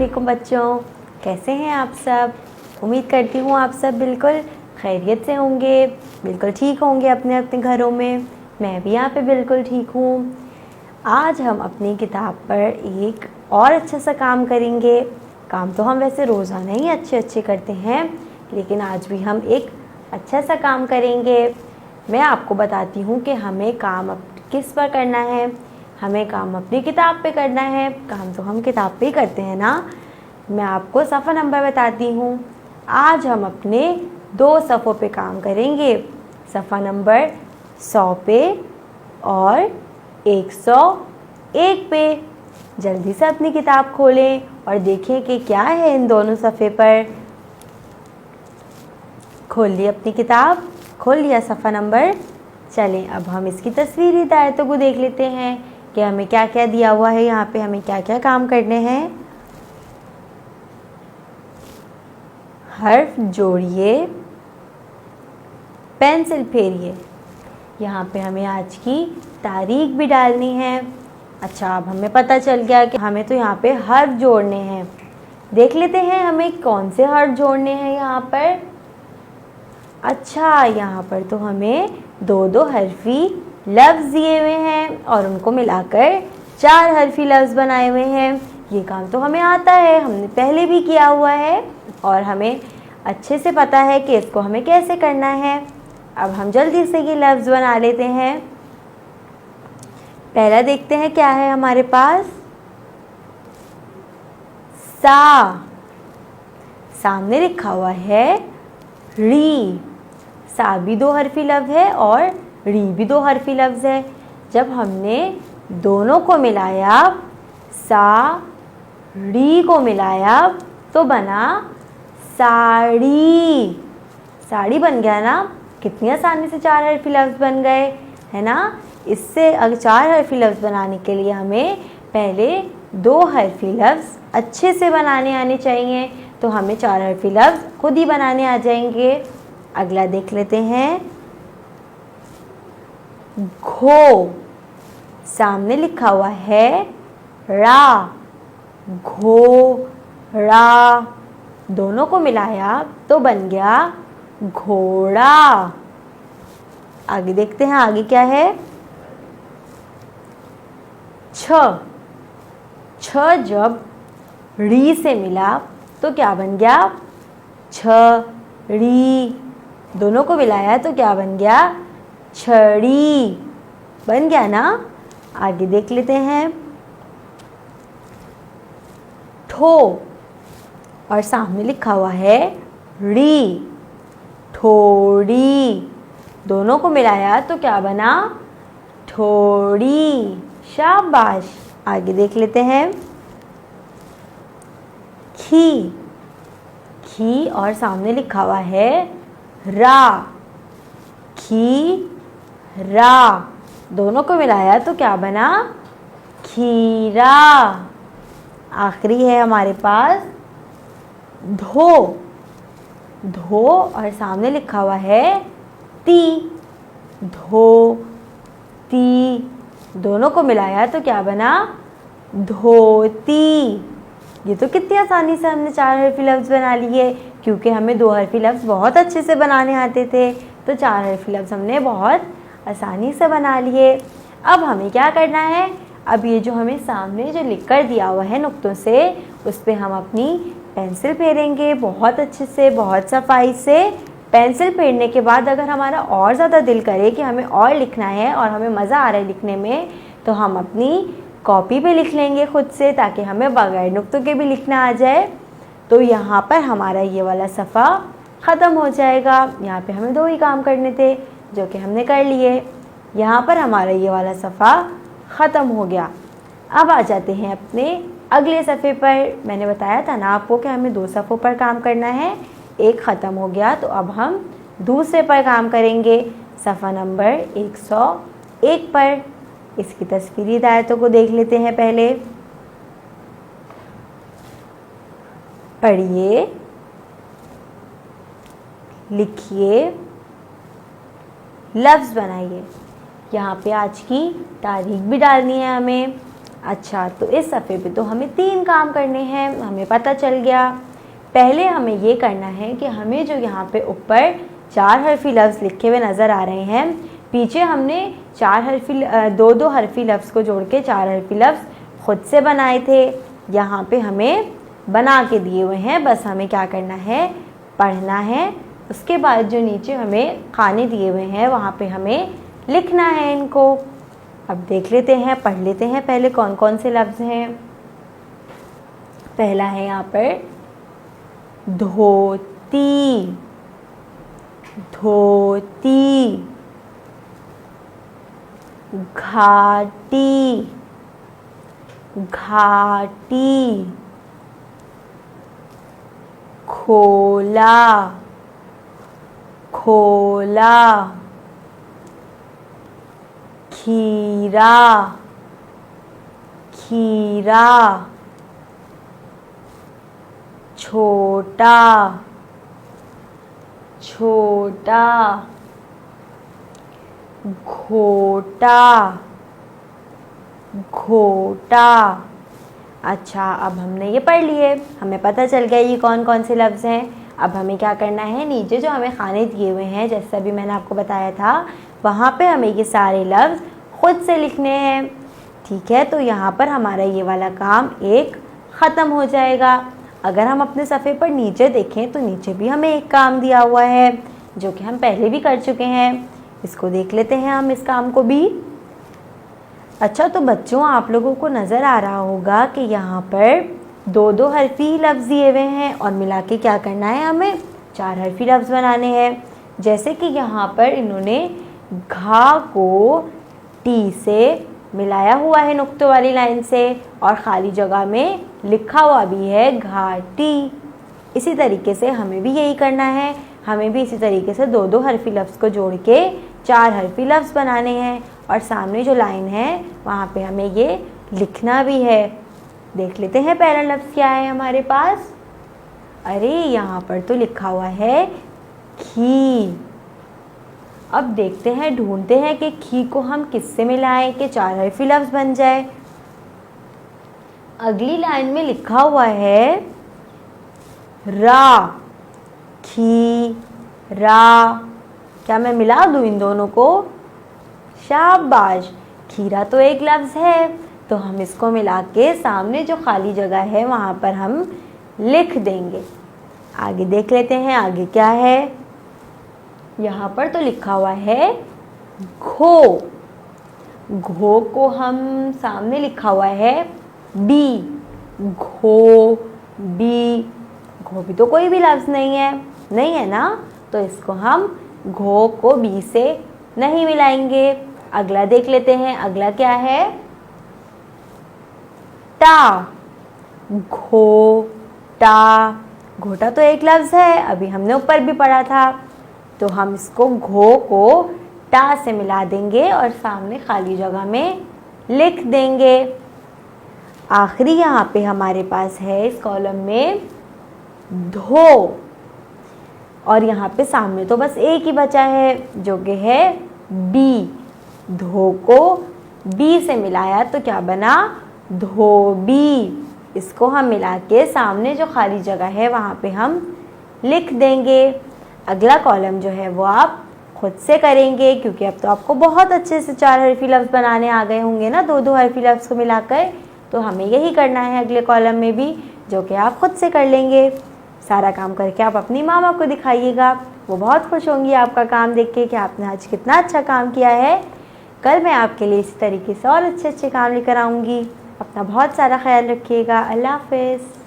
वालेकुम बच्चों, कैसे हैं आप सब। उम्मीद करती हूँ आप सब बिल्कुल खैरियत से होंगे, बिल्कुल ठीक होंगे अपने अपने घरों में। मैं भी यहाँ पे बिल्कुल ठीक हूँ। आज हम अपनी किताब पर एक और अच्छा सा काम करेंगे। काम तो हम वैसे रोज़ाना ही अच्छे अच्छे करते हैं, लेकिन आज भी हम एक अच्छा सा काम करेंगे। मैं आपको बताती हूँ कि हमें काम किस पर करना है। हमें काम अपनी किताब पे करना है। काम तो हम किताब पे ही करते हैं ना। मैं आपको सफ़ा नंबर बताती हूँ। आज हम अपने 2 सफ़ों पे काम करेंगे, सफ़ा नंबर 100 पे और 101 पे। जल्दी से अपनी किताब खोलें और देखें कि क्या है इन दोनों सफ़े पर। खोल ली अपनी किताब, खोल लिया सफ़ा नंबर। चलें अब हम इसकी तस्वीरी हिदायतों को देख लेते हैं कि हमें क्या क्या दिया हुआ है। यहाँ पे हमें क्या क्या काम करने हैं। हर्फ जोड़िए, पेंसिल फेरिए। यहाँ पे हमें आज की तारीख भी डालनी है। अच्छा, अब हमें पता चल गया कि हमें तो यहाँ पे हर्फ जोड़ने हैं। देख लेते हैं हमें कौन से हर्फ जोड़ने हैं यहाँ पर। अच्छा, यहाँ पर तो हमें 2-2 हर्फी लफ्ज़ दिए हुए हैं और उनको मिलाकर 4 हर्फी लफ्ज़ बनाए हुए हैं। ये काम तो हमें आता है, हमने पहले भी किया हुआ है और हमें अच्छे से पता है कि इसको हमें कैसे करना है। अब हम जल्दी से ये लफ्ज़ बना लेते हैं। पहला देखते हैं क्या है हमारे पास। सा, सामने लिखा हुआ है री। सा भी 2 हर्फी लफ्ज़ है और री भी 2 हर्फी लफ्ज़ है। जब हमने दोनों को मिलाया, सा री को मिलाया, तो बना साड़ी। साड़ी बन गया ना। कितनी आसानी से 4 हर्फी लफ्ज़ बन गए, है ना। इससे अगर 4 हर्फी लफ्ज़ बनाने के लिए हमें पहले 2 हर्फी लफ्ज़ अच्छे से बनाने आने चाहिए, तो हमें 4 हर्फी लफ्ज़ खुद ही बनाने आ जाएंगे। अगला देख लेते हैं। घो, सामने लिखा हुआ है रा। घो रा, दोनों को मिलाया तो बन गया घोड़ा। आगे देखते हैं आगे क्या है। छ, छ जब री से मिला तो क्या बन गया, छ री। दोनों को मिलाया तो क्या बन गया, छड़ी। बन गया ना। आगे देख लेते हैं। ठो, और सामने लिखा हुआ है री। ठोड़ी, दोनों को मिलाया तो क्या बना, ठोड़ी। शाबाश। आगे देख लेते हैं। खी, खी और सामने लिखा हुआ है रा। खी रा, दोनों को मिलाया तो क्या बना, खीरा। आखिरी है हमारे पास धो। धो और सामने लिखा हुआ है ती। धो ती, दोनों को मिलाया तो क्या बना, धोती। ये तो कितनी आसानी से हमने 4 हर्फी लफ्ज़ बना लिए, क्योंकि हमें 2 हर्फी लफ्ज़ बहुत अच्छे से बनाने आते थे, तो 4 हर्फी लफ्ज़ हमने बहुत आसानी से बना लिए। अब हमें क्या करना है, अब ये जो हमें सामने जो लिख कर दिया हुआ है नुक्तों से, उस पर हम अपनी पेंसिल फेरेंगे बहुत अच्छे से, बहुत सफाई से। पेंसिल फेरने के बाद अगर हमारा और ज़्यादा दिल करे कि हमें और लिखना है और हमें मज़ा आ रहा है लिखने में, तो हम अपनी कॉपी पे लिख लेंगे खुद से, ताकि हमें बगैर नुक्तों के भी लिखना आ जाए। तो यहाँ पर हमारा ये वाला सफ़ा ख़त्म हो जाएगा। यहाँ पे हमें 2 ही काम करने थे, जो कि हमने कर लिए। यहाँ पर हमारा ये वाला सफ़ा ख़त्म हो गया। अब आ जाते हैं अपने अगले सफ़े पर। मैंने बताया था ना आपको कि हमें 2 सफ़ों पर काम करना है, एक ख़त्म हो गया, तो अब हम दूसरे पर काम करेंगे, सफ़ा नंबर 101 पर। इसकी तस्वीरी हिदायतों को देख लेते हैं पहले। पढ़िए, लिखिए, लफ्ज़ बनाइए। यहाँ पे आज की तारीख भी डालनी है हमें। अच्छा, तो इस सफ़े पे तो हमें 3 काम करने हैं, हमें पता चल गया। पहले हमें ये करना है कि हमें जो यहाँ पे ऊपर 4 हरफी लफ्ज़ लिखे हुए नज़र आ रहे हैं, पीछे हमने 2 हरफी लफ्ज़ को जोड़ के 4 हरफी लफ्ज़ ख़ुद से बनाए थे। यहाँ पे हमें बना के दिए हुए हैं, बस हमें क्या करना है, पढ़ना है। उसके बाद जो नीचे हमें खाने दिए हुए हैं वहाँ पे हमें लिखना है इनको। अब देख लेते हैं, पढ़ लेते हैं पहले कौन कौन से लफ्ज़ हैं। पहला है यहाँ पर धोती, धोती, घाटी, घाटी, खोला, खोला, खीरा, खीरा, छोटा, छोटा, घोटा, घोटा। अच्छा, अब हमने ये पढ़ लिए, हमें पता चल गया ये कौन कौन से लफ्ज़ हैं। अब हमें क्या करना है, नीचे जो हमें खाने दिए हुए हैं, जैसा भी मैंने आपको बताया था, वहाँ पे हमें ये सारे लफ्ज़ ख़ुद से लिखने हैं। ठीक है, तो यहाँ पर हमारा ये वाला काम एक ख़त्म हो जाएगा। अगर हम अपने सफ़े पर नीचे देखें तो नीचे भी हमें एक काम दिया हुआ है जो कि हम पहले भी कर चुके हैं। इसको देख लेते हैं हम, इस काम को भी। अच्छा, तो बच्चों आप लोगों को नज़र आ रहा होगा कि यहाँ पर 2 हरफी लफ्ज़ दिए हुए हैं और मिला के क्या करना है, हमें 4 हरफी लफ्ज़ बनाने हैं। जैसे कि यहाँ पर इन्होंने घा को टी से मिलाया हुआ है नुक्तों वाली लाइन से, और ख़ाली जगह में लिखा हुआ भी है घाटी। इसी तरीके से हमें भी यही करना है, हमें भी इसी तरीके से 2 हरफी लफ्ज़ को जोड़ के 4 हरफी लफ्ज़ बनाने हैं, और सामने जो लाइन है वहाँ पे हमें ये लिखना भी है। देख लेते हैं पहला लफ्ज़ क्या है हमारे पास। अरे यहाँ पर तो लिखा हुआ है खी। अब देखते हैं, ढूंढते हैं कि खी को हम किससे मिलाएं कि 4 हरफी लफ्ज़ बन जाए। अगली लाइन में लिखा हुआ है रा, खी रा। क्या मैं मिला दूँ इन दोनों को? शाबाश, खीरा तो एक लफ्ज़ है, तो हम इसको मिला के सामने जो खाली जगह है वहाँ पर हम लिख देंगे। आगे देख लेते हैं, आगे क्या है। यहाँ पर तो लिखा हुआ है घो। घो को हम सामने लिखा हुआ है बी, घो बी। घो भी तो कोई भी लफ्ज़ नहीं है, नहीं है ना, तो इसको हम घो को बी से नहीं मिलाएंगे। अगला देख लेते हैं, अगला क्या है, टा, घोटा। घोटा तो एक लफ्ज़ है, अभी हमने ऊपर भी पढ़ा था, तो हम इसको घो को टा से मिला देंगे और सामने खाली जगह में लिख देंगे। आखिरी यहाँ पे हमारे पास है इस कॉलम में धो, और यहाँ पे सामने तो बस एक ही बचा है जो कि है बी। धो को बी से मिलाया तो क्या बना, धोबी। इसको हम मिला के सामने जो खाली जगह है वहाँ पे हम लिख देंगे। अगला कॉलम जो है वो आप खुद से करेंगे, क्योंकि अब तो आपको बहुत अच्छे से 4 हरफी लफ्ज़ बनाने आ गए होंगे ना, 2 हरफी लफ्ज़ को मिलाकर। तो हमें यही करना है अगले कॉलम में भी, जो कि आप खुद से कर लेंगे। सारा काम करके आप अपनी मामा को दिखाइएगा, वो बहुत खुश होंगी आपका काम देख के कि आपने आज कितना अच्छा काम किया है। कल मैं आपके लिए इसी तरीके से और अच्छे अच्छे काम लेकर आऊँगी। अपना बहुत सारा ख्याल रखिएगा। अल्लाह हाफ़िज़।